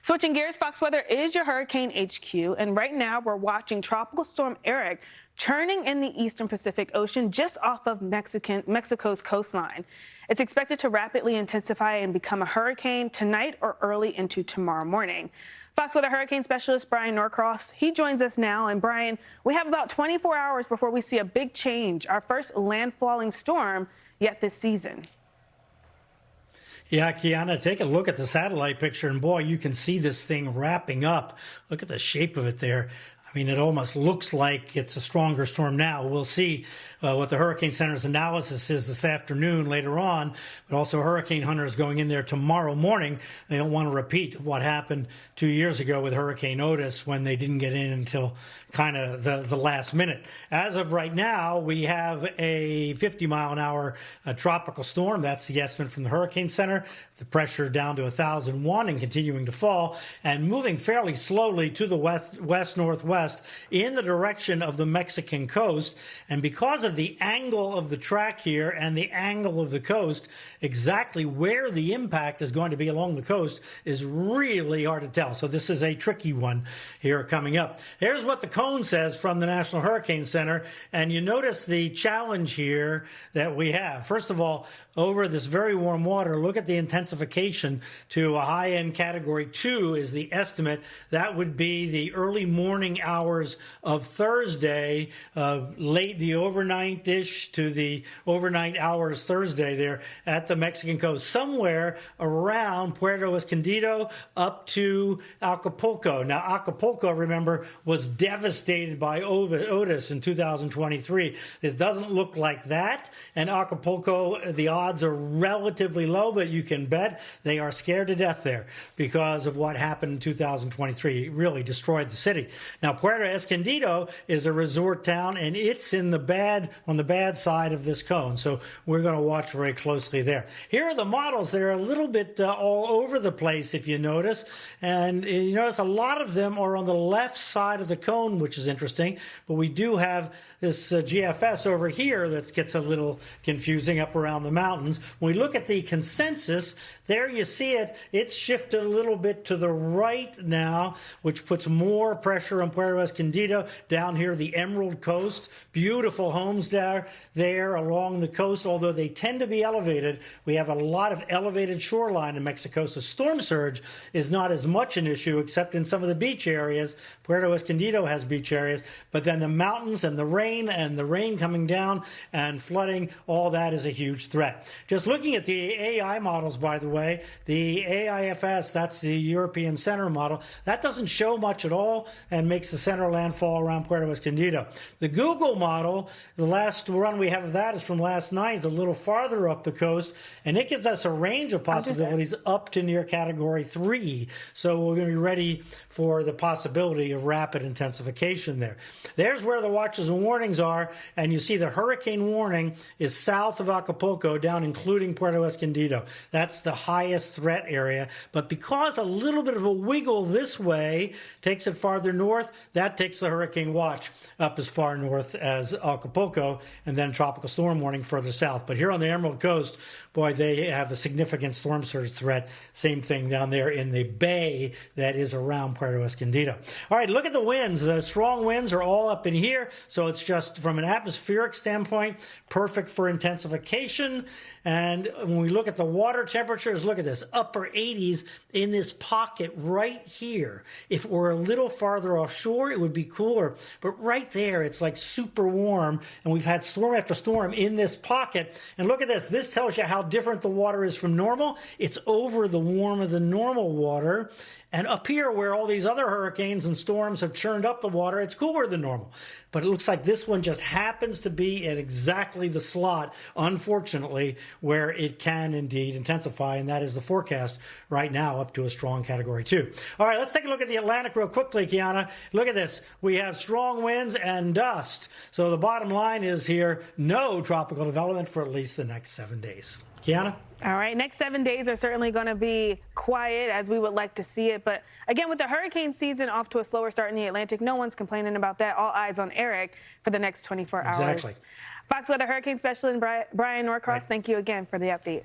Switching gears, Fox Weather is your hurricane HQ, and right now we're watching Tropical Storm Erick churning in the eastern Pacific Ocean just off of Mexico's coastline. It's expected to rapidly intensify and become a hurricane tonight or early into tomorrow morning. Fox Weather hurricane specialist Bryan Norcross, he joins us now. And Bryan, we have about 24 hours before we see a big change, our first landfalling storm yet this season. Yeah, Kiana, take a look at the satellite picture, and boy, you can see this thing wrapping up. Look at the shape of it there. I mean, it almost looks like it's a stronger storm now. We'll see what the Hurricane Center's analysis is this afternoon later on, but also hurricane hunters going in there tomorrow morning. They don't want to repeat what happened 2 years ago with Hurricane Otis when they didn't get in until kind of the last minute. As of right now, we have a 50-mile-an-hour tropical storm. That's the estimate from the Hurricane Center. The pressure down to 1,001 and continuing to fall and moving fairly slowly to the west-northwest in the direction of the Mexican coast. And because of the angle of the track here and the angle of the coast, exactly where the impact is going to be along the coast is really hard to tell. So this is a tricky one here coming up. Here's what the cone says from the National Hurricane Center. And you notice the challenge here that we have. First of all, over this very warm water, look at the intensification to a high-end Category 2 is the estimate. That would be the early morning hours of Thursday, late the overnight-ish to the overnight hours Thursday there at the Mexican coast, somewhere around Puerto Escondido up to Acapulco. Now, Acapulco, remember, was devastated by Otis in 2023. This doesn't look like that, and Acapulco, the odds are relatively low, but you can bet they are scared to death there because of what happened in 2023. It really destroyed the city. Now, Puerto Escondido is a resort town, and it's on the bad side of this cone, so we're going to watch very closely there. Here are the models. They're a little bit all over the place, if you notice, and you notice a lot of them are on the left side of the cone, which is interesting, but we do have this GFS over here that gets a little confusing up around the mountains. When we look at the consensus, there you see it. It's shifted a little bit to the right now, which puts more pressure on Puerto Escondido. Down here, the Emerald Coast. Beautiful homes there along the coast, although they tend to be elevated. We have a lot of elevated shoreline in Mexico, so storm surge is not as much an issue, except in some of the beach areas. Puerto Escondido has beach areas, but then the mountains and the rain coming down and flooding, all that is a huge threat. Just looking at the AI models, by the way, the AIFS, that's the European Center model, that doesn't show much at all and makes the center landfall around Puerto Escondido. The Google model, the last run we have of that is from last night, is a little farther up the coast, and it gives us a range of possibilities up to near Category 3. So we're going to be ready for the possibility of rapid intensification there. There's where the watches and warnings are, and you see the hurricane warning is south of Acapulco, down including Puerto Escondido. That's the highest threat area. But because a little bit of a wiggle this way takes it farther north, that takes the hurricane watch up as far north as Acapulco, and then tropical storm warning further south. But here on the Emerald Coast, boy, they have a significant storm surge threat. Same thing down there in the bay that is around Puerto Escondido. All right, look at the winds. The strong winds are all up in here, so it's just from an atmospheric standpoint, perfect for intensification. And when we look at the water temperatures, look at this, upper 80s in this pocket right here. If it were a little farther offshore, it would be cooler. But right there, it's like super warm. And we've had storm after storm in this pocket. And look at this. This tells you how different the water is from normal. It's over the warm of the normal water. And up here, where all these other hurricanes and storms have churned up the water, it's cooler than normal. But it looks like this one just happens to be in exactly the slot, unfortunately, where it can indeed intensify, and that is the forecast right now up to a strong Category 2. All right, let's take a look at the Atlantic real quickly, Kiana. Look at this. We have strong winds and dust. So the bottom line is here, no tropical development for at least the next 7 days. Kiana? All right, next 7 days are certainly going to be quiet as we would like to see it. But again, with the hurricane season off to a slower start in the Atlantic, no one's complaining about that. All eyes on Erick for the next 24 hours. Exactly. Fox Weather hurricane specialist Bryan Norcross, thank you again for the update.